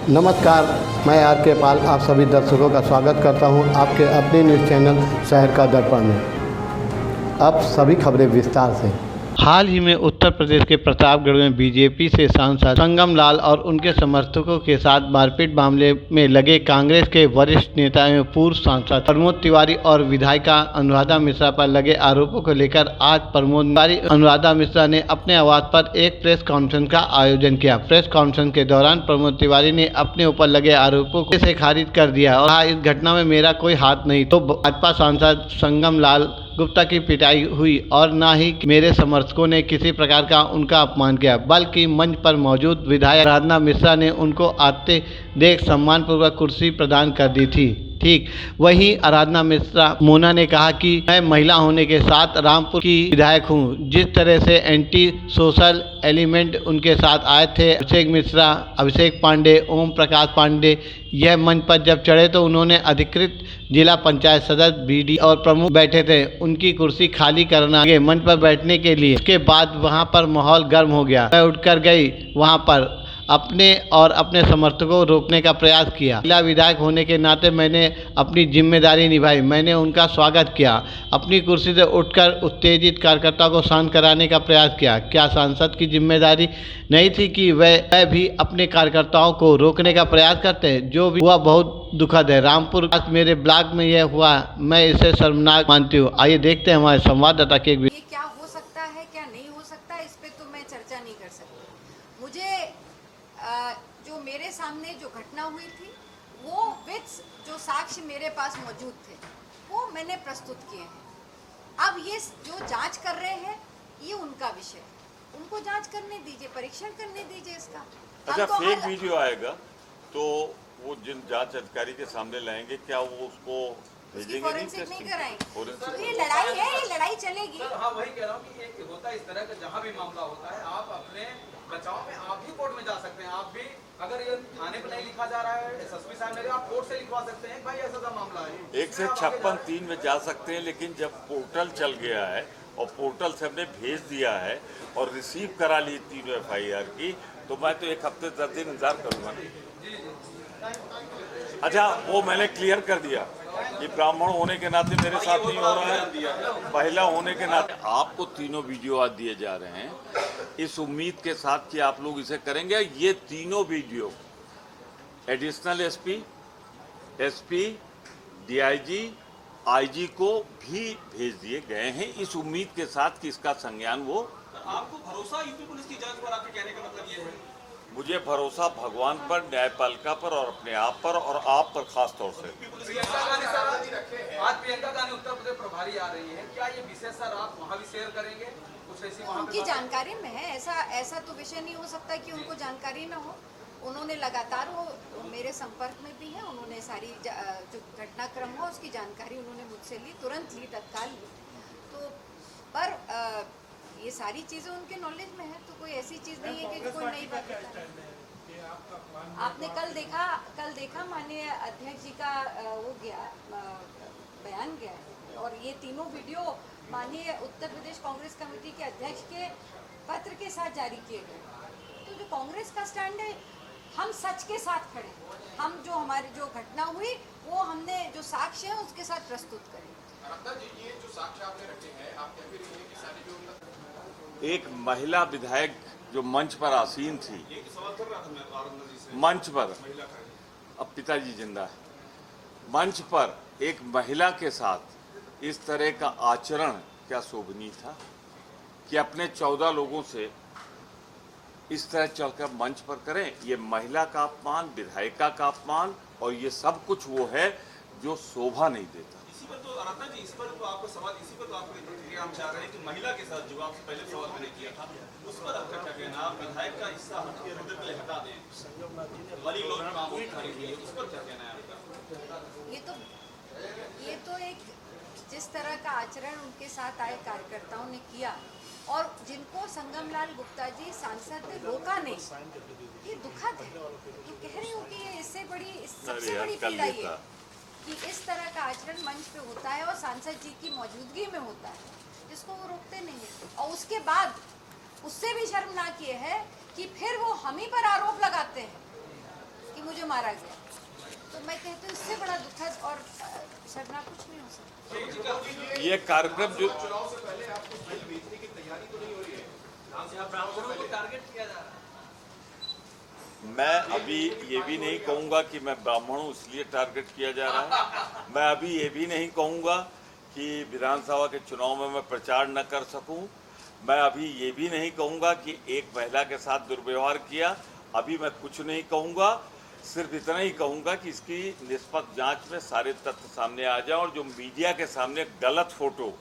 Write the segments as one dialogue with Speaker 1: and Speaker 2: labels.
Speaker 1: नमस्कार, मैं आर के पाल आप सभी दर्शकों का स्वागत करता हूं आपके अपने न्यूज़ चैनल शहर का दर्पण में। अब सभी खबरें विस्तार से। हाल ही में उत्तर प्रदेश के प्रतापगढ़ में बीजेपी से सांसद संगम लाल और उनके समर्थकों के साथ मारपीट मामले में लगे कांग्रेस के वरिष्ठ नेता एवं पूर्व सांसद प्रमोद तिवारी और विधायिका अनुराधा मिश्रा पर लगे आरोपों को लेकर आज प्रमोद तिवारी अनुराधा मिश्रा ने अपने आवास पर एक प्रेस कॉन्फ्रेंस का आयोजन किया। प्रेस कॉन्फ्रेंस के दौरान प्रमोद तिवारी ने अपने ऊपर लगे आरोपों को से खारिज कर दिया और कहा, इस घटना में मेरा कोई हाथ नहीं। तो भाजपा सांसद संगम लाल गुप्ता की पिटाई हुई और न ही मेरे समर्थकों ने किसी प्रकार का उनका अपमान किया, बल्कि मंच पर मौजूद विधायक आराधना मिश्रा ने उनको आते देख सम्मानपूर्वक कुर्सी प्रदान कर दी थी। ठीक वहीं आराधना मिश्रा मोना ने कहा कि मैं महिला होने के साथ रामपुर की विधायक हूं। जिस तरह से एंटी सोशल एलिमेंट उनके साथ आए थे, अभिषेक मिश्रा, अभिषेक पांडे, ओम प्रकाश पांडे, यह मंच पर जब चढ़े तो उन्होंने अधिकृत जिला पंचायत सदस्य बीडी और प्रमुख बैठे थे, उनकी कुर्सी खाली करना मंच पर बैठने के लिए। उसके बाद वहां पर माहौल गर्म हो गया। मैं उठकर गई, वहां पर अपने और अपने समर्थकों को रोकने का प्रयास किया। जिला विधायक होने के नाते मैंने अपनी जिम्मेदारी निभाई। मैंने उनका स्वागत किया, अपनी कुर्सी से उठकर उत्तेजित कार्यकर्ताओं को शांत कराने का प्रयास किया। क्या सांसद की जिम्मेदारी नहीं थी कि वह भी अपने कार्यकर्ताओं को रोकने का प्रयास करते हैं? जो भी हुआ बहुत दुखद है। रामपुर मेरे ब्लॉक में यह हुआ, मैं इसे शर्मनाक मानती हूँ। आइए देखते हैं हमारे संवाददाता के
Speaker 2: ये क्या हो सकता है, क्या नहीं हो सकता, इस पे तो मैं चर्चा नहीं कर सकती। मुझे जो मेरे सामने जो घटना हुई थी वो विद जो साक्ष्य मेरे पास मौजूद थे वो मैंने प्रस्तुत किए हैं। अब ये जो जांच कर रहे हैं ये उनका विषय, उनको जांच करने दीजिए, परीक्षण करने दीजिए इसका।
Speaker 3: अच्छा, फेक वीडियो आएगा तो वो जिन जांच अधिकारी के सामने लाएंगे, क्या वो उसको भेजेंगे?
Speaker 2: फोरेंसिक नहीं कराएंगे तो ये लड़ाई है, ये लड़ाई चलेगी।
Speaker 4: हाँ, वही कह रहा हूँ कि ये होता है इस तरह का, जहाँ भी मामला होता है आप अपने बचाव में आप भी कोर्ट में जा सकते हैं। आप भी अगर ये थाने पर नहीं लिखा जा रहा है, एसएसपी साहब मेरे, आप कोर्ट से लिखवा सकते हैं भाई ऐसा मामला है।
Speaker 3: 1 से 56(3) में जा सकते हैं, लेकिन जब पोर्टल चल गया है और पोर्टल से हमने भेज दिया है और रिसीव करा ली 3 FIR की, तो मैं तो 1 हफ्ते 10 दिन इंतजार करूँगा। अच्छा, वो मैंने क्लियर कर दिया कि ब्राह्मण होने के नाते मेरे साथ नहीं हो रहा है, महिला होने के नाते आपको तीनों वीडियो आज दिए जा रहे हैं, इस उम्मीद के साथ कि आप लोग इसे करेंगे। ये तीनों video additional SP, DIG, IG को भी भेज दिए गए हैं, इस उम्मीद के साथ कि इसका संज्ञान वो।
Speaker 4: आपको भरोसा यूपी पुलिस की जांच पर, आपके कहने का मतलब ये है?
Speaker 3: मुझे भरोसा भगवान पर, न्यायपालिका पर और अपने आप पर और आप पर खास तौर से।
Speaker 4: आज प्रियंका गांधी उत्तर प्रदेश प्रभारी आ रही है, क्या ये विशेष सर आप वहाँ भी शेयर करेंगे? कुछ ऐसी वहाँ
Speaker 2: उनकी जानकारी में है, ऐसा तो विषय नहीं हो सकता कि उनको जानकारी ना हो। उन्होंने लगातार, वो मेरे संपर्क में भी है, उन्होंने सारी जो घटनाक्रम हुआ उसकी जानकारी उन्होंने मुझसे ली, तुरंत ली, तत्काल ली। तो पर ये सारी चीज़ें उनके नॉलेज में है, तो कोई ऐसी चीज़ नहीं है कि कोई नहीं पता। आपने कल देखा माननीय अध्यक्ष जी का वो गया बयान गया, और ये तीनों वीडियो माननीय उत्तर प्रदेश कांग्रेस कमेटी के अध्यक्ष के पत्र के साथ जारी किए गए। तो जो कांग्रेस का स्टैंड है, हम सच के साथ खड़े, हम जो हमारी जो घटना हुई वो हमने जो साक्ष्य है उसके साथ प्रस्तुत करें।
Speaker 4: ये जो साक्ष्य आपने रखे हैं, आप कह रहे हैं कि सारी जो
Speaker 3: एक महिला विधायक जो मंच पर आसीन थी, मंच पर, अब पिताजी जिंदा है, मंच पर एक महिला के साथ इस तरह का आचरण क्या शोभनीय था कि अपने 14 लोगों से इस तरह चलकर मंच पर करें? ये महिला का अपमान, विधायिका का अपमान, और ये सब कुछ वो है जो शोभा नहीं देता।
Speaker 4: इसी पर तो आराधना जी, इस पर तो आपको सवाल, इसी पर तो आपको प्रतिक्रिया हम चाह रहे हैं कि महिला के साथ जो आपसे पहले सवाल मैंने किया था उस पर आपका क्या कहना? आप विधायक का हिस्सा हटा दें, वाली लोग मामूली खड़ी हुई है, उस पर क्या कहना है आपका?
Speaker 2: ये तो एक जिस तरह का आचरण उनके साथ आए कार्यकर्ताओं ने किया, और जिनको संगमलाल गुप्ता जी सांसद ने रोका नहीं, ये दुखद है। तो कह रही हूँ कि ये इससे बड़ी, सबसे बड़ी पीड़ा ये है कि इस तरह का आचरण मंच पे होता है और सांसद जी की मौजूदगी में होता है, जिसको वो रोकते नहीं है। और उसके बाद उससे भी शर्मनाक ये है कि फिर वो हम ही पर आरोप लगाते हैं कि कि मुझे मारा गया। तो मैं कहती हूँ इससे बड़ा दुखद और शर्मनाक कुछ नहीं हो सकता।
Speaker 3: ये कार्यक्रम जो
Speaker 4: चुनाव से पहले आपको जेल भेजने की तैयारी तो नहीं हो रही है? ब्राह्मणों को टारगेट किया जा रहा है।
Speaker 3: मैं अभी ये भी नहीं कहूँगा कि मैं ब्राह्मण हूँ इसलिए टारगेट किया जा रहा है। मैं अभी ये भी नहीं कहूँगा कि विधानसभा के चुनाव में मैं प्रचार न कर सकूँ। मैं अभी ये भी नहीं कहूँगा कि एक महिला के साथ दुर्व्यवहार किया। अभी मैं कुछ नहीं कहूँगा, सिर्फ इतना ही कहूँगा कि इसकी निष्पक्ष जांच में सारे तथ्य सामने आ जाए, और जो मीडिया के सामने गलत फोटो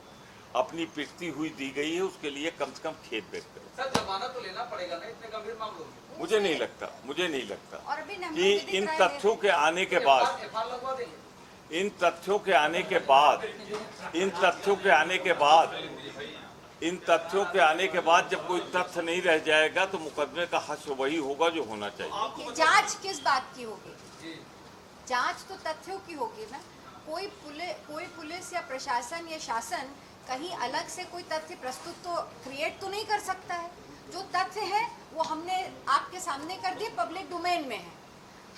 Speaker 3: अपनी पिटती हुई दी गई है उसके लिए कम से कम खेद व्यक्त करें।
Speaker 4: सर जमानत तो लेना पड़ेगा ना इतने गंभीर मामलों में?
Speaker 3: मुझे नहीं लगता
Speaker 2: और अभी नमूने
Speaker 3: कि
Speaker 2: भी दिख
Speaker 3: इन
Speaker 2: रहा है।
Speaker 3: तथ्यों के आने के बाद
Speaker 4: लगवा देंगे।
Speaker 3: इन तथ्यों के आने के बाद जब कोई तथ्य नहीं रह जाएगा तो मुकदमे का हश्र वही होगा जो होना चाहिए।
Speaker 2: जांच किस बात की होगी? जांच तो तथ्यों की होगी ना। कोई पुलिस या प्रशासन या शासन कहीं अलग से कोई तथ्य प्रस्तुत तो क्रिएट तो नहीं कर सकता है। जो तथ्य है वो हमने आपके सामने कर दिए, पब्लिक डोमेन में है।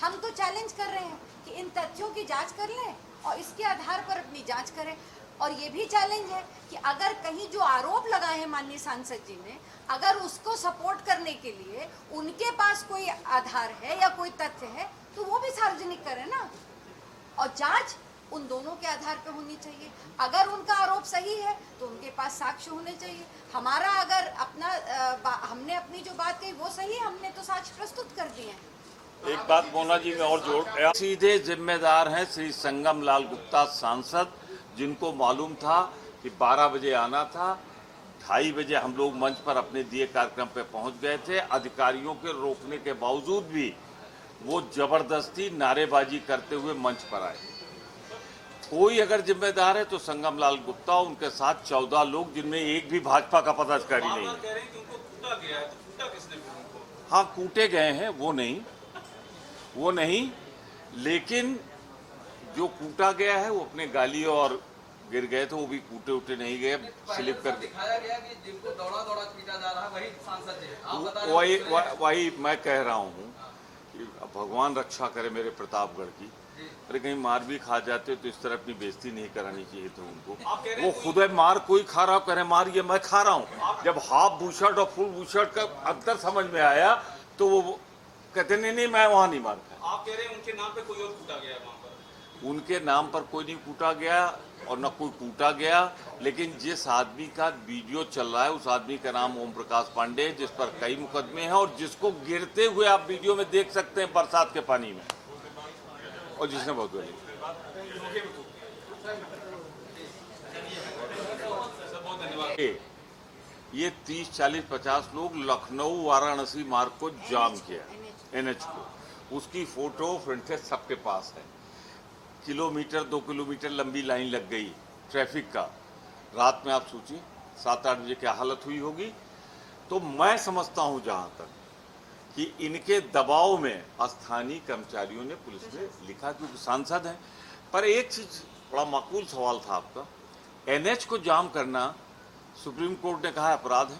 Speaker 2: हम तो चैलेंज कर रहे हैं कि इन तथ्यों की जांच कर लें और इसके आधार पर अपनी जांच करें। और ये भी चैलेंज है कि अगर कहीं जो आरोप लगाए हैं माननीय सांसद जी ने, अगर उसको सपोर्ट करने के लिए उनके पास कोई आधार है या कोई तथ्य है तो वो भी सार्वजनिक करें ना। और जांच उन दोनों के आधार पे होनी चाहिए। अगर उनका आरोप सही है तो उनके पास साक्ष्य होने चाहिए। हमारा अगर हमने अपनी जो बात कही वो सही है, हमने तो साक्ष्य प्रस्तुत कर दिए हैं।
Speaker 3: एक बात मोना जी में और जोड़, सीधे जिम्मेदार हैं श्री संगम लाल गुप्ता सांसद, जिनको मालूम था कि 12 बजे आना था। 2:30 बजे हम लोग मंच पर अपने दिए कार्यक्रम पे पहुंच गए थे। अधिकारियों के रोकने के बावजूद भी वो जबरदस्ती नारेबाजी करते हुए मंच पर आए। कोई अगर जिम्मेदार है तो संगम लाल गुप्ता, उनके साथ 14 लोग जिनमें एक भी भाजपा का पदाधिकारी नहीं है।
Speaker 4: कह रहे हैं कि उनको कूटा गया है, तो कूटा किसने फिर उनको?
Speaker 3: हाँ, कूटे गए हैं, वो नहीं, लेकिन जो कूटा गया है वो अपने गाली और गिर गए थे, वो भी कूटे उटे नहीं गए, स्लिप कर
Speaker 4: दिखाया गया कि जिनको दौड़ा दौड़ा पीटा जा रहा है वही सांसद जी है। आप बता रहे हैं
Speaker 3: वही मैं कह रहा हूँ कि भगवान रक्षा करे मेरे प्रतापगढ़ की। अरे कहीं मार भी खा जाते तो इस तरह अपनी बेइज्जती नहीं करानी चाहिए थी उनको। वो खुद मार कोई खा रहा, कह रहे मार ये मैं खा रहा हूँ। जब हाफ बूशर्ट और फुल बूशर्ट का अंतर समझ में आया तो वो कहते नहीं मैं वहाँ नहीं मार खाया।
Speaker 4: आप कह रहे हैं उनके नाम पे कोई और कूटा गया वहाँ पर?
Speaker 3: उनके नाम पर कोई नहीं कूटा गया और न कोई कूटा गया, लेकिन जिस आदमी का वीडियो चल रहा है उस आदमी का नाम ओम प्रकाश पांडे, जिस पर कई मुकदमे हैं और जिसको गिरते हुए आप वीडियो में देख सकते हैं बरसात के पानी में, और जिसने बहुत बड़ी ये 30, 40, 50 लोग लखनऊ वाराणसी मार्ग को जाम किया, NH को। उसकी फोटो प्रिंटेड सबके पास है। किलोमीटर 2 किलोमीटर लंबी लाइन लग गई ट्रैफिक का। रात में आप सोचिए 7-8 बजे क्या हालत हुई होगी। तो मैं समझता हूं जहां तक कि इनके दबाव में स्थानीय कर्मचारियों ने पुलिस में लिखा, क्योंकि सांसद हैं। पर एक चीज बड़ा माकूल सवाल था आपका, NH को जाम करना सुप्रीम कोर्ट ने कहा अपराध है,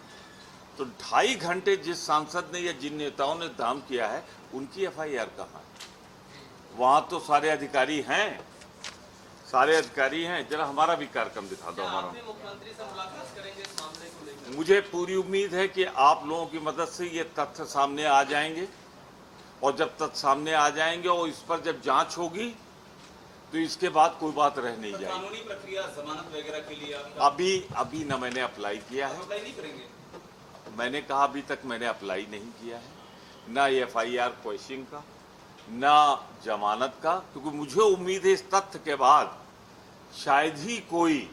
Speaker 3: तो 2.5 घंटे जिस सांसद ने या जिन नेताओं ने जाम किया है उनकी FIR कहाँ है? वहां तो सारे अधिकारी हैं, जरा हमारा भी कार्यक्रम दिखा दो। हमारा
Speaker 4: मुख्यमंत्री से मुलाकात करेंगे इस मामले को लेकर?
Speaker 3: मुझे पूरी उम्मीद है कि आप लोगों की मदद से ये तथ्य सामने आ जाएंगे, और जब तथ्य सामने आ जाएंगे और इस पर जब जांच होगी तो इसके बाद कोई बात रह नहीं जाएगी।
Speaker 4: कानूनी प्रक्रिया जमानत वगैरह के लिए
Speaker 3: अभी न मैंने अप्लाई किया है।
Speaker 4: अप्लाई नहीं करेंगे?
Speaker 3: मैंने कहा अभी तक मैंने अप्लाई नहीं किया है, ना FIR क्वेश्चन का, ना जमानत का, क्योंकि मुझे उम्मीद है इस तथ्य के बाद शायद ही कोई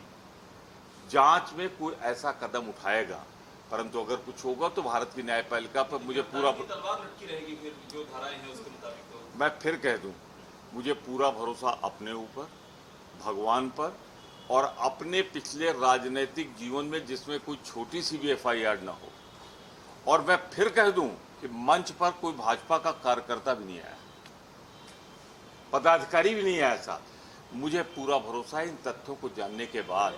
Speaker 3: जांच में कोई ऐसा कदम उठाएगा। परंतु अगर कुछ होगा तो भारत की न्यायपालिका पर मुझे पूरा
Speaker 4: तलवार लटकी रहेगी फिर जो धाराएं हैं उसके मुताबिक। तो
Speaker 3: मैं फिर कह दूं, मुझे पूरा भरोसा अपने ऊपर, भगवान पर और अपने पिछले राजनीतिक जीवन में जिसमें कोई छोटी सी भी FIR न हो। और मैं फिर कह दूं कि मंच पर कोई भाजपा का कार्यकर्ता भी नहीं आया, पदाधिकारी भी नहीं आया साथ। मुझे पूरा भरोसा है इन तथ्यों को जानने के बाद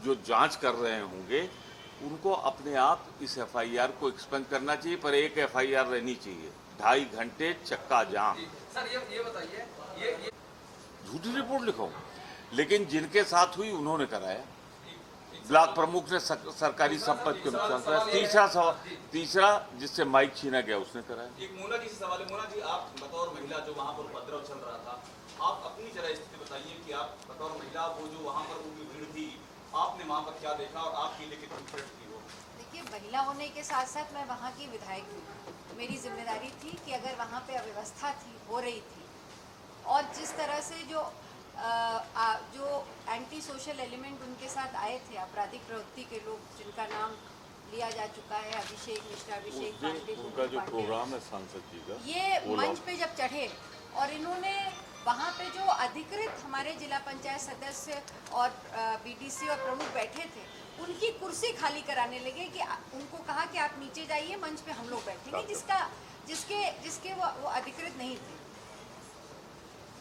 Speaker 3: जो जांच कर रहे होंगे उनको अपने आप इस एफआईआर को एक्सपेंड करना चाहिए, पर एक एफआईआर रहनी चाहिए। 2.5 घंटे चक्का जाम।
Speaker 4: सर ये बताइए, ये
Speaker 3: झूठी रिपोर्ट लिखो, लेकिन जिनके साथ हुई उन्होंने कराया। ब्लॉक प्रमुख ने सरकारी संपत्ति के नुकसान कराया। तीसरा जिससे माइक छीना गया उसने कराया।
Speaker 4: एक मोना जी से सवाल है। मोना जी, आप बतौर महिला जो वहाँ पर उपद्रव चल रहा था, आप अपनी जरा स्थिति बताइए कि आप बतौर महिला वो जो वहाँ पर वो भीड़ थी, आपने वहाँ पर क्या देखा और आपकी लिए कितनी थ्रेट थी वो? देखिए,
Speaker 2: महिला होने के साथ साथ मैं वहाँ की विधायक हूँ। मेरी जिम्मेदारी थी कि अगर वहाँ पे अव्यवस्था थी, हो रही थी, और जिस तरह से जो एंटी सोशल एलिमेंट उनके साथ आए थे, आपराधिक प्रवृत्ति के लोग जिनका नाम लिया जा चुका है, अभिषेक मिश्रा, अभिषेक पांडे,
Speaker 3: उनका जो प्रोग्राम है सांसद जी का,
Speaker 2: ये मंच पे जब चढ़े और इन्होंने वहाँ पे जो अधिकृत हमारे जिला पंचायत सदस्य और बीडीसी और प्रमुख बैठे थे, उनकी कुर्सी खाली कराने लगे कि उनको कहा कि आप नीचे जाइए, मंच पे हम लोग बैठेंगे, जिसके वो अधिकृत नहीं थे।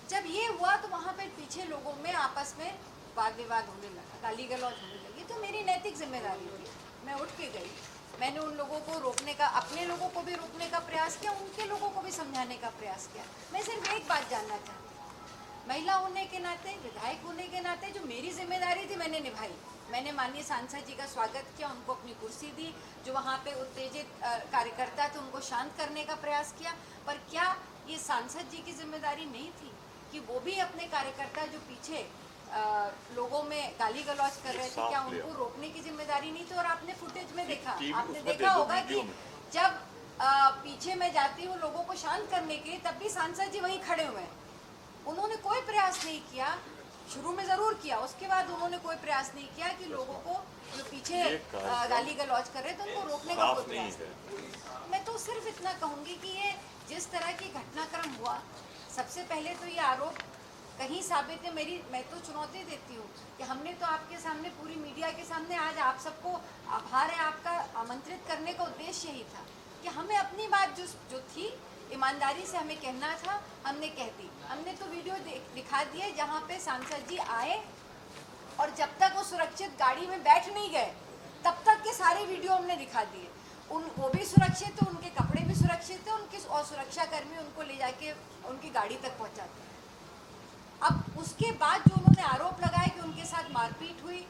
Speaker 2: जब ये हुआ तो वहाँ पे पीछे लोगों में आपस में वाद विवाद होने लगा, गाली गलौज होने लगी। तो मेरी नैतिक जिम्मेदारी थी, मैं उठ के गई, मैंने उन लोगों को रोकने का, अपने लोगों को भी रोकने का प्रयास किया, उनके लोगों को भी समझाने का प्रयास किया। मैं सिर्फ एक बात जानना चाहती हूँ, महिला होने के नाते, विधायक होने के नाते जो मेरी जिम्मेदारी थी मैंने निभाई। मैंने माननीय सांसद जी का स्वागत किया, उनको अपनी कुर्सी दी, जो वहाँ पे उत्तेजित कार्यकर्ता थे उनको शांत करने का प्रयास किया। पर क्या ये सांसद जी की जिम्मेदारी नहीं थी कि वो भी अपने कार्यकर्ता जो पीछे लोगों में गाली गलौज कर रहे थे, क्या उनको रोकने की जिम्मेदारी नहीं थी? और आपने फुटेज में देखा, आपने देखा होगा कि जब पीछे मैं जाती हूँ लोगों को शांत करने के लिए, तब भी सांसद जी वहीं खड़े हुए हैं। उन्होंने कोई प्रयास नहीं किया, शुरू में जरूर किया, उसके बाद उन्होंने कोई प्रयास नहीं किया कि लोगों को जो पीछे गाली गलौज कर रहे थे उनको रोकने का कोई प्रयास नहीं। मैं तो सिर्फ इतना कहूँगी कि ये जिस तरह की घटनाक्रम हुआ, सबसे पहले तो ये आरोप कहीं साबित है। मैं तो चुनौती देती हूँ कि हमने तो आपके सामने, पूरी मीडिया के सामने, आज आप सबको आभार है आपका, आमंत्रित करने का उद्देश्य यही था कि हमें अपनी बात जो थी ईमानदारी से हमें कहना था, हमने कह दी। हमने तो वीडियो दिखा दिए जहाँ पे सांसद जी आए और जब तक वो सुरक्षित गाड़ी में बैठ नहीं गए तब तक के सारे वीडियो हमने दिखा दिए। वो भी सुरक्षित थे, उनके कपड़े भी सुरक्षित थे, उनके और सुरक्षा कर्मी उनको ले जाके उनकी गाड़ी तक पहुंचाते हैं। अब उसके बाद जो उन्होंने आरोप लगाया कि उनके साथ मारपीट हुई,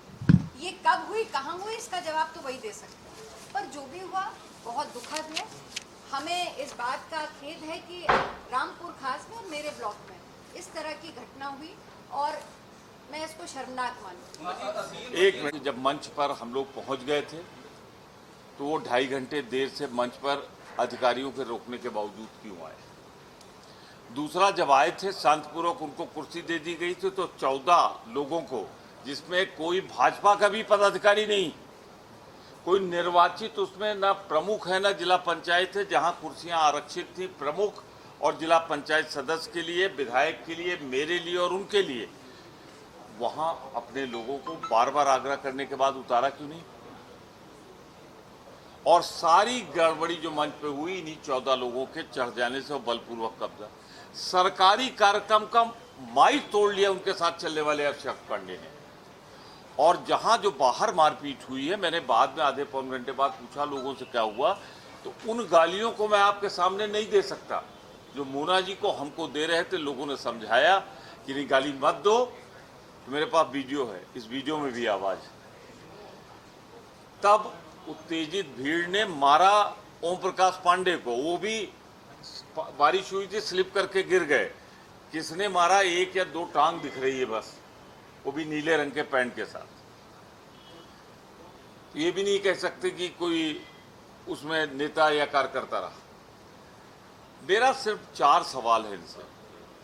Speaker 2: ये कब हुई, कहाँ हुई, इसका जवाब तो वही दे सकते हैं। पर जो भी हुआ बहुत दुखद है। हमें इस बात का खेद है कि रामपुर खास में और मेरे ब्लॉक में इस तरह की घटना हुई और मैं इसको शर्मनाक मानती हूँ।
Speaker 3: एक मिनट, जब मंच पर हम लोग पहुंच गए थे तो वो 2.5 घंटे देर से मंच पर अधिकारियों के रोकने के बावजूद क्यों आए? दूसरा, जब आए थे शांतिपूर्वक उनको कुर्सी दे दी गई थी, तो 14 लोगों को, जिसमें कोई भाजपा का भी पदाधिकारी नहीं, कोई निर्वाचित उसमें ना प्रमुख है ना जिला पंचायत है, जहां कुर्सियां आरक्षित थी प्रमुख और जिला पंचायत सदस्य के लिए, विधायक के लिए, मेरे लिए और उनके लिए, वहां अपने लोगों को बार बार आग्रह करने के बाद उतारा क्यों नहीं? और सारी गड़बड़ी जो मंच पे हुई इन्हीं 14 लोगों के चढ़ जाने से और बलपूर्वक कब्जा, सरकारी कार्यक्रम का माइक तोड़ लिया उनके साथ चलने वाले अभिषेक पांडे ने। और जहां जो बाहर मारपीट हुई है, मैंने बाद में आधे पौन घंटे बाद पूछा लोगों से क्या हुआ, तो उन गालियों को मैं आपके सामने नहीं दे सकता जो मोना जी को हमको दे रहे थे। लोगों ने समझाया कि नहीं गाली मत दो, तो मेरे पास वीडियो है, इस वीडियो में भी आवाज। तब उत्तेजित भीड़ ने मारा ओम प्रकाश पांडे को, वो भी बारिश हुई थी, स्लिप करके गिर गए। किसने मारा? 1 या 2 टांग दिख रही है बस, वो भी नीले रंग के पैंट के साथ। ये भी नहीं कह सकते कि कोई उसमें नेता या कार्यकर्ता रहा। मेरा सिर्फ 4 सवाल है इनसे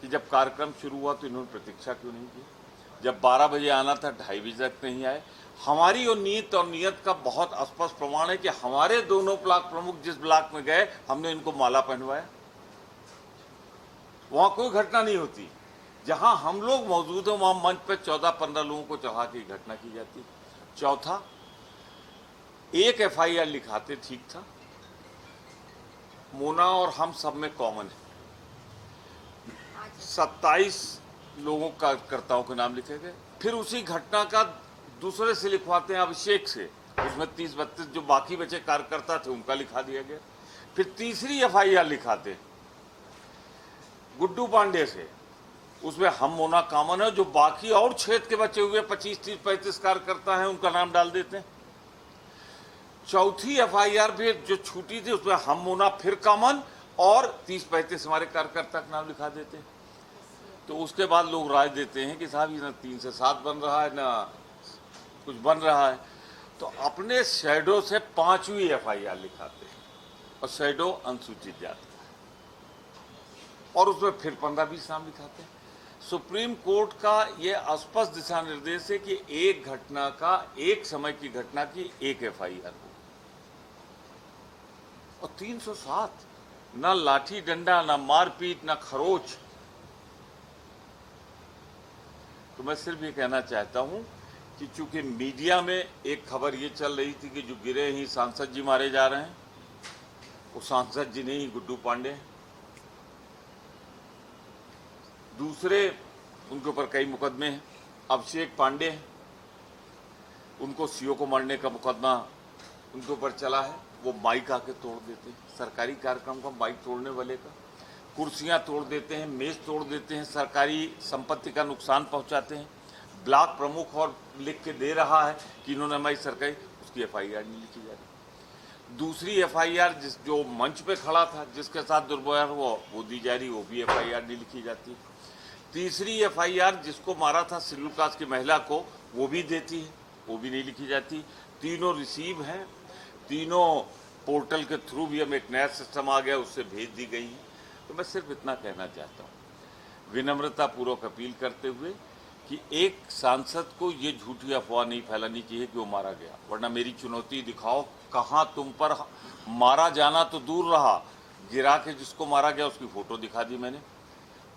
Speaker 3: कि जब कार्यक्रम शुरू हुआ तो इन्होंने प्रतीक्षा क्यों नहीं की? जब 12 बजे आना था 2:30 बजे तक नहीं आए। हमारी और नीयत का बहुत स्पष्ट प्रमाण है कि हमारे दोनों ब्लॉक प्रमुख जिस ब्लॉक में गए, हमने इनको माला पहनवाया। वहां कोई घटना नहीं होती। जहां हम लोग मौजूद हैं वहां मंच पर 14-15 लोगों को चढ़ा के घटना की जाती। चौथा, एक एफआईआर लिखाते ठीक था, मोना और हम सब में कॉमन है। 27 लोगों कार्यकर्ताओं के नाम लिखे गए। फिर उसी घटना का दूसरे से लिखवाते हैं, अभिषेक से, उसमें 30-32 जो बाकी बचे कार्यकर्ता थे उनका लिखा दिया गया। फिर तीसरी एफआईआर लिखाते गुड्डू पांडे से, उसमें हम मोना कामन है, जो बाकी और क्षेत्र के बचे हुए 25, 30, 35 कार्यकर्ता हैं उनका नाम डाल देते हैं। चौथी एफआईआर भी जो छूटी थी उसमें हम मोना फिर कामन और 30-35 हमारे कार्यकर्ता का नाम लिखा देते हैं। तो उसके बाद लोग राय देते हैं कि साहब ये ना 3 से 7 बन रहा है ना कुछ बन रहा है, तो अपने शैडो से 5वीं एफआईआर लिखाते हैं और शैडो अनुसूचित जाति और उसमें फिर 15-20 नाम लिखाते हैं। सुप्रीम कोर्ट का ये स्पष्ट दिशा निर्देश है कि एक घटना का, एक समय की घटना की एक एफआईआर हो। और 307 न लाठी डंडा, न मारपीट, न खरोच। तो मैं सिर्फ ये कहना चाहता हूं कि चूंकि मीडिया में एक खबर ये चल रही थी कि जो गिरे ही सांसद जी मारे जा रहे हैं, वो सांसद जी नहीं, गुड्डू पांडे हैं। दूसरे उनके ऊपर कई मुकदमे हैं। अभिषेक पांडे हैं, उनको सीओ को मारने का मुकदमा उनके ऊपर चला है। वो माइक आके तोड़ देते हैं, सरकारी कार्यक्रम का माइक तोड़ने वाले का, कुर्सियां तोड़ देते हैं, मेज तोड़ देते हैं, सरकारी संपत्ति का नुकसान पहुंचाते हैं। ब्लॉक प्रमुख और लिख के दे रहा है कि इन्होंने हमारी सरकारी, उसकी एफआईआर नहीं लिखी जा रही। दूसरी एफआईआर जो मंच पे खड़ा था, जिसके साथ दुर्व्यवहार हुआ, वो दी जा रही, वो भी एफआईआर नहीं लिखी जाती। तीसरी एफआईआर जिसको मारा था शेड्यूल कास्ट की महिला को, वो भी देती है, वो भी नहीं लिखी जाती। तीनों रिसीव हैं, तीनों पोर्टल के थ्रू भी हम एक नया सिस्टम आ गया उससे भेज दी गई है। तो मैं सिर्फ इतना कहना चाहता हूँ, विनम्रतापूर्वक अपील करते हुए कि एक सांसद को ये झूठी अफवाह नहीं फैलानी चाहिए कि वो मारा गया, वरना मेरी चुनौती दिखाओ कहाँ तुम पर मारा जाना तो दूर रहा, गिरा के जिसको मारा गया उसकी फोटो दिखा दी मैंने,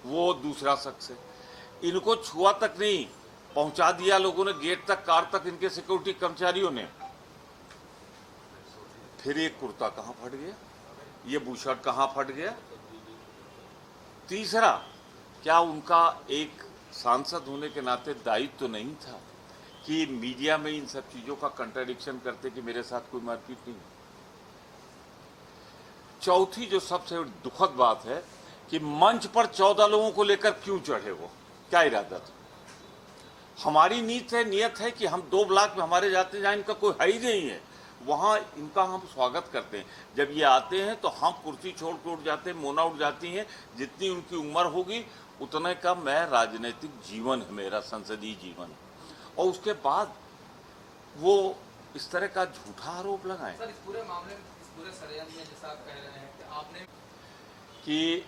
Speaker 3: वो दूसरा शख्स है। इनको छुआ तक नहीं, पहुंचा दिया लोगों ने गेट तक, कार तक, इनके सिक्योरिटी कर्मचारियों ने। फिर एक कुर्ता कहाँ फट गया, ये बुशर्ट कहाँ फट गया। तीसरा, क्या उनका एक सांसद होने के नाते दायित्व तो नहीं था कि मीडिया में इन सब चीजों का कंट्राडिक्शन करते कि मेरे साथ कोई मारपीट नहीं। चौथी जो सबसे दुखद बात है कि मंच पर 14 लोगों को लेकर क्यों चढ़े, वो क्या इरादा था। हमारी नियत है कि हम 2 ब्लॉक में हमारे जाते जहाँ इनका कोई है ही नहीं है, वहाँ इनका हम स्वागत करते हैं। जब ये आते हैं तो हम कुर्सी छोड़ के उठ जाते हैं, मोना उठ जाती हैं। जितनी उनकी उम्र होगी उतने का मैं राजनीतिक जीवन है मेरा, संसदीय जीवन। और उसके बाद वो इस तरह का झूठा आरोप लगाएं।
Speaker 5: सर, इस पूरे मामले में, इस पूरे षड्यंत्र में जैसा आप कह रहे हैं कि आपने
Speaker 3: कि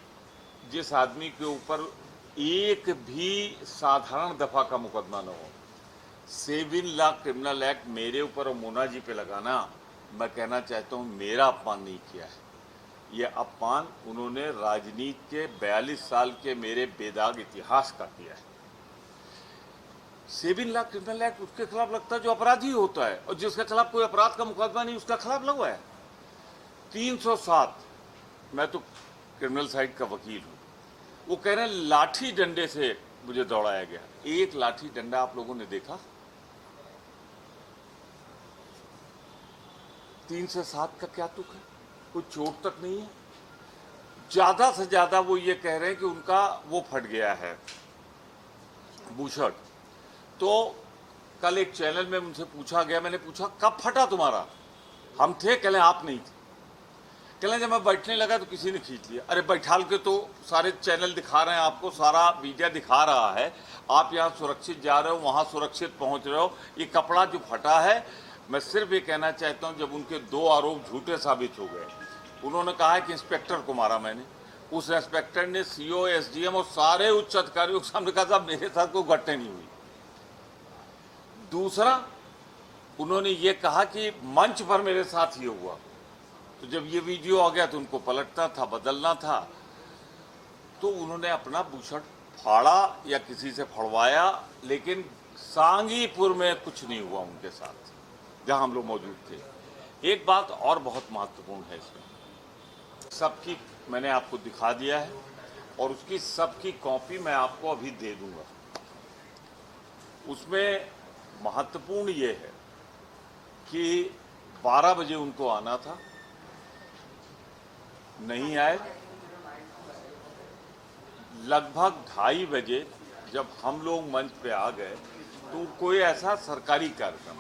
Speaker 3: जिस आदमी के ऊपर एक भी साधारण दफा का मुकदमा न हो, 7 लाख क्रिमिनल एक्ट मेरे ऊपर और मोना जी पे लगाना, मैं कहना चाहता हूँ मेरा अपमान नहीं किया है। ये अपमान उन्होंने राजनीति के 42 साल के मेरे बेदाग इतिहास का किया है। 7 लाख क्रिमिनल एक्ट उसके खिलाफ लगता है जो अपराधी होता है, और जिसके खिलाफ कोई अपराध का मुकदमा नहीं उसका खिलाफ लगा है। 307, मैं तो क्रिमिनल साइड का वकील हूँ, वो कह रहे हैं लाठी डंडे से मुझे दौड़ाया गया। एक लाठी डंडा आप लोगों ने देखा? 3 से 7 का क्या तुक है? कोई चोट तक नहीं है। ज्यादा से ज्यादा वो ये कह रहे हैं कि उनका वो फट गया है बुशर्ट। तो कल एक चैनल में मुझसे पूछा गया, मैंने पूछा कब फटा तुम्हारा? हम थे, कहले आप नहीं थे। कहले जब मैं बैठने लगा तो किसी ने खींच लिया। अरे बैठाल के तो सारे चैनल दिखा रहे हैं आपको, सारा मीडिया दिखा रहा है, आप यहाँ सुरक्षित जा रहे हो, वहाँ सुरक्षित पहुँच रहे हो। ये कपड़ा जो फटा है, मैं सिर्फ ये कहना चाहता हूँ, जब उनके 2 आरोप झूठे साबित हो गए, उन्होंने कहा है कि इंस्पेक्टर को मारा मैंने, उस इंस्पेक्टर ने सीओ, एसडीएम और सारे उच्च अधिकारियों के सामने कहा साहब मेरे साथ कोई घटना नहीं हुई। दूसरा, उन्होंने ये कहा कि मंच पर मेरे साथ ये हुआ। तो जब ये वीडियो आ गया तो उनको पलटना था, बदलना था, तो उन्होंने अपना बुशर्ट फाड़ा या किसी से फड़वाया, लेकिन सांगीपुर में कुछ नहीं हुआ उनके साथ जहां हम लोग मौजूद थे। एक बात और बहुत महत्वपूर्ण है इसमें, सबकी मैंने आपको दिखा दिया है और उसकी सबकी कॉपी मैं आपको अभी दे दूंगा। उसमें महत्वपूर्ण ये है कि 12 बजे उनको आना था, नहीं आए। लगभग 2:30 बजे जब हम लोग मंच पे आ गए तो कोई ऐसा सरकारी कार्यक्रम,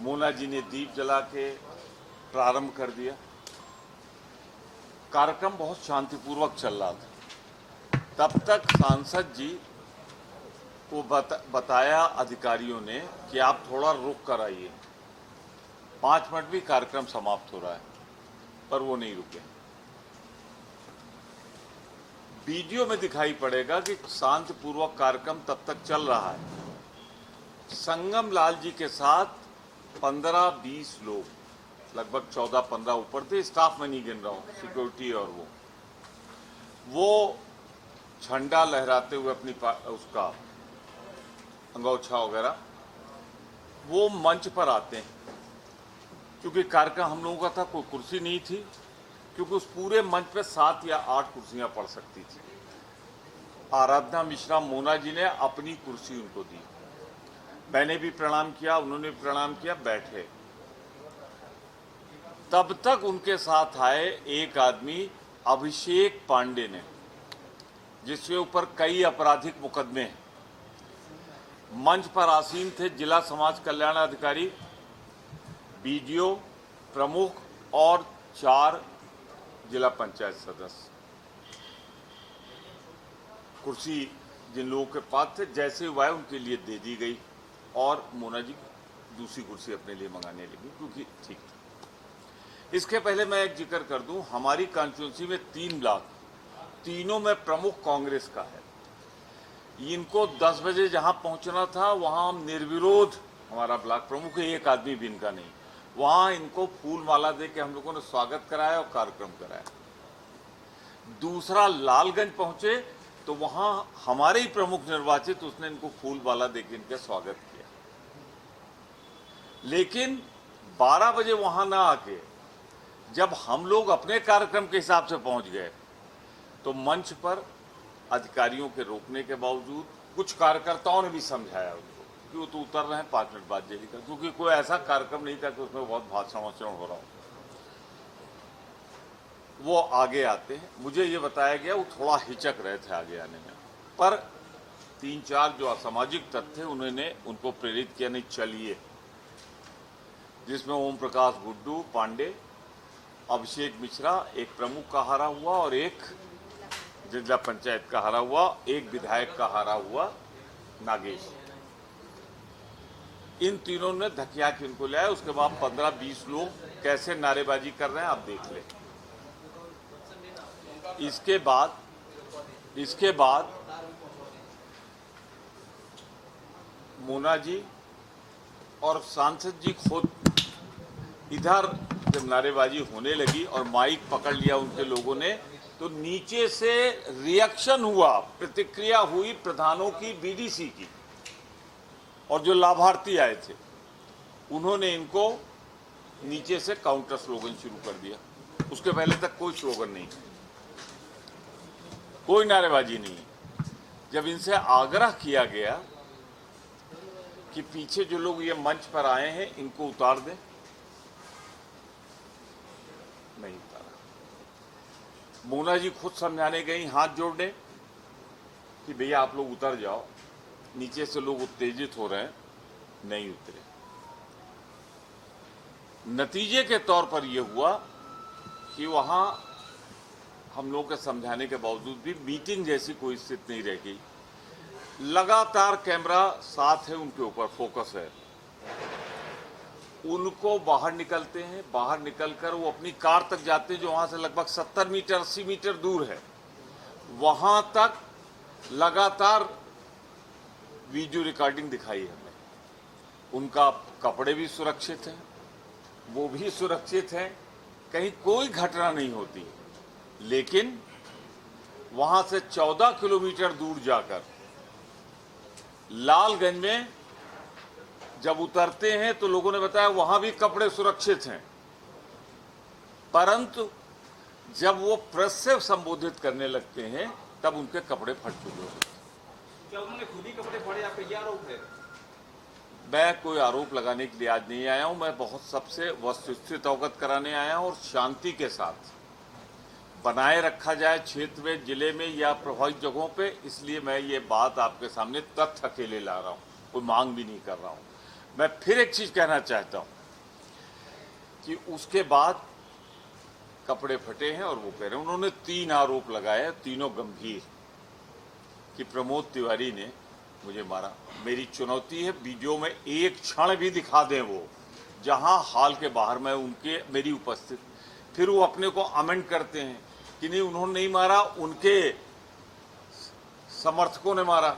Speaker 3: मोना जी ने दीप जला के प्रारंभ कर दिया। कार्यक्रम बहुत शांतिपूर्वक चल रहा था। तब तक सांसद जी को बताया अधिकारियों ने कि आप थोड़ा रुक कर आइए, 5 मिनट भी कार्यक्रम समाप्त हो रहा है, पर वो नहीं रुके। वीडियो में दिखाई पड़ेगा कि शांतिपूर्वक कार्यक्रम तब तक चल रहा है। संगम लाल जी के साथ 15-20 लोग, लगभग 14-15 ऊपर थे, स्टाफ में नहीं गिन रहा हूँ, सिक्योरिटी और वो झंडा लहराते हुए अपनी उसका अंगोछा वगैरह वो मंच पर आते हैं। क्योंकि कार्यक्रम हम लोगों का था, कोई कुर्सी नहीं थी, क्योंकि उस पूरे मंच पे 7 या 8 कुर्सियां पड़ सकती थी। आराधना मिश्रा मोना जी ने अपनी कुर्सी उनको दी, मैंने भी प्रणाम किया, उन्होंने भी प्रणाम किया, बैठे। तब तक उनके साथ आए एक आदमी अभिषेक पांडे ने, जिसके ऊपर कई आपराधिक मुकदमे हैं, मंच पर आसीन थे जिला समाज कल्याण अधिकारी, बीडीओ, प्रमुख और 4 जिला पंचायत सदस्य। कुर्सी जिन लोगों के पास थे, जैसे हुआ है उनके लिए दे दी गई और मोना जी दूसरी कुर्सी अपने लिए मंगाने लगी, क्योंकि ठीक था। इसके पहले मैं एक जिक्र कर दूं, हमारी कॉन्स्टिट्यूंसी में 3 ब्लॉक, तीनों में प्रमुख कांग्रेस का है। इनको 10 बजे जहां पहुंचना था वहां निर्विरोध, हमारा ब्लॉक प्रमुख है, एक आदमी भी इनका नहीं, वहां इनको फूल माला दे के हम लोगों ने स्वागत कराया और कार्यक्रम कराया। दूसरा लालगंज पहुंचे तो वहां हमारे ही प्रमुख निर्वाचित, उसने इनको फूल माला दे के इनका स्वागत किया। लेकिन 12 बजे वहां ना आके जब हम लोग अपने कार्यक्रम के हिसाब से पहुंच गए तो मंच पर अधिकारियों के रोकने के बावजूद कुछ कार्यकर्ताओं ने भी समझाया उनको कि वो तो उतर रहे हैं, 5 मिनट बाद जाइएगा, क्योंकि कोई ऐसा कार्यक्रम नहीं था कि उसमें बहुत भाषण वाषण हो रहा हो। वो आगे आते हैं, मुझे ये बताया गया वो थोड़ा हिचक रहे थे आगे आने में, पर 3-4 जो असामाजिक तत्व थे उन्होंने उनको प्रेरित किया, नहीं चलिए, जिसमें ओम प्रकाश गुड्डू पांडे, अभिषेक मिश्रा, एक प्रमुख का हारा हुआ और एक जिला पंचायत का हारा हुआ, एक विधायक का हारा हुआ नागेश। इन तीनों ने धकिया के उनको लाया। उसके बाद 15-20 लोग कैसे नारेबाजी कर रहे हैं आप देख लें। इसके बाद मोना जी और सांसद जी खुद इधर जब नारेबाजी होने लगी और माइक पकड़ लिया उनके लोगों ने, तो नीचे से रिएक्शन हुआ, प्रतिक्रिया हुई प्रधानों की, बीडीसी की, और जो लाभार्थी आए थे उन्होंने इनको नीचे से काउंटर स्लोगन शुरू कर दिया। उसके पहले तक कोई स्लोगन नहीं, कोई नारेबाजी नहीं। जब इनसे आग्रह किया गया कि पीछे जो लोग ये मंच पर आए हैं इनको उतार दें, नहीं उतारा। मोना जी खुद समझाने गई, हाथ जोड़ने कि भैया आप लोग उतर जाओ, नीचे से लोग उत्तेजित हो रहे हैं, नहीं उतरे। नतीजे के तौर पर यह हुआ कि वहां हम लोगों के समझाने के बावजूद भी मीटिंग जैसी कोई स्थिति नहीं रह गई। लगातार कैमरा साथ है, उनके ऊपर फोकस है। उनको बाहर निकलते हैं, बाहर निकलकर वो अपनी कार तक जाते हैं जो वहां से लगभग 70 मीटर 80 मीटर दूर है। वहां तक लगातार वीडियो रिकॉर्डिंग दिखाई हमें। उनका कपड़े भी सुरक्षित हैं, वो भी सुरक्षित हैं, कहीं कोई घटना नहीं होती। लेकिन वहां से 14 किलोमीटर दूर जाकर लालगंज में जब उतरते हैं तो लोगों ने बताया वहां भी कपड़े सुरक्षित हैं, परंतु जब वो प्रेस से संबोधित करने लगते हैं तब उनके कपड़े फट चुके होते हैं।
Speaker 4: क्या उन्होंने खुद ही कपड़े फाड़े, आपका ये आरोप है?
Speaker 3: मैं कोई आरोप लगाने के लिए आज नहीं आया हूं। मैं बहुत सबसे वस्तुस्थित अवगत कराने आया हूं और शांति के साथ बनाए रखा जाए क्षेत्र में, जिले में या प्रभावित जगहों पे। इसलिए मैं ये बात आपके सामने तथ्य अकेले ला रहा हूं, कोई मांग भी नहीं कर रहा हूं। मैं फिर एक चीज कहना चाहता हूं कि उसके बाद कपड़े फटे हैं और वो कह रहे हैं, उन्होंने 3 आरोप लगाए, तीनों गंभीर, कि प्रमोद तिवारी ने मुझे मारा। मेरी चुनौती है वीडियो में एक क्षण भी दिखा दें वो, जहां हाल के बाहर में उनके मेरी उपस्थित। फिर वो अपने को अमेंड करते हैं कि नहीं उन्होंने नहीं मारा, उनके समर्थकों ने मारा।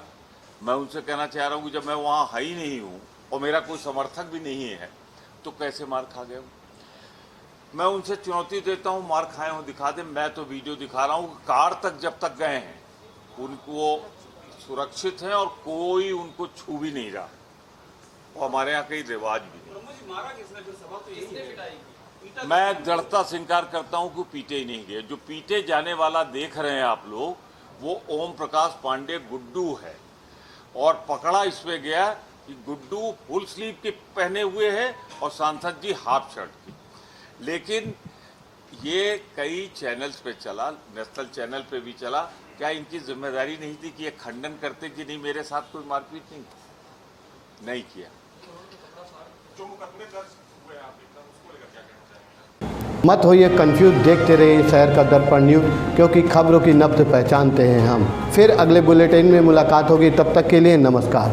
Speaker 3: मैं उनसे कहना चाह रहा हूं कि जब मैं वहां है ही नहीं हूं और मेरा कोई समर्थक भी नहीं है तो कैसे मार खा गए? मैं उनसे चुनौती देता हूं, मार खाए हो दिखा दें। मैं तो वीडियो दिखा रहा हूं, कार तक जब तक गए हैं उनको सुरक्षित हैं और कोई उनको छू भी नहीं रहा, और हमारे यहाँ कई रिवाज भी नहीं।
Speaker 4: मुझे मारा किसने? फिर सवाल तो यही है।
Speaker 3: मैं दृढ़ता से इंकार करता हूं कि पीटे ही नहीं गए। जो पीटे जाने वाला देख रहे हैं आप लोग, वो ओम प्रकाश पांडे गुड्डू है, और पकड़ा इसमें गया कि गुड्डू फुल स्लीव के पहने हुए है और सांसद जी हाफ शर्ट की। लेकिन ये कई चैनल्स पे चला, नेशनल चैनल पे भी चला। क्या इनकी जिम्मेदारी नहीं थी कि ये खंडन करते कि नहीं मेरे साथ कोई मारपीट नहीं किया?
Speaker 4: जो मुकदमे दर्ज हुए आप उसको लेकर क्या कहना चाहेंगे?
Speaker 1: मत होइए कंफ्यूज, देखते रहिए शहर का दर्पण न्यूज़, क्योंकि खबरों की नब्ज पहचानते हैं हम। फिर अगले बुलेटिन में मुलाकात होगी, तब तक के लिए नमस्कार।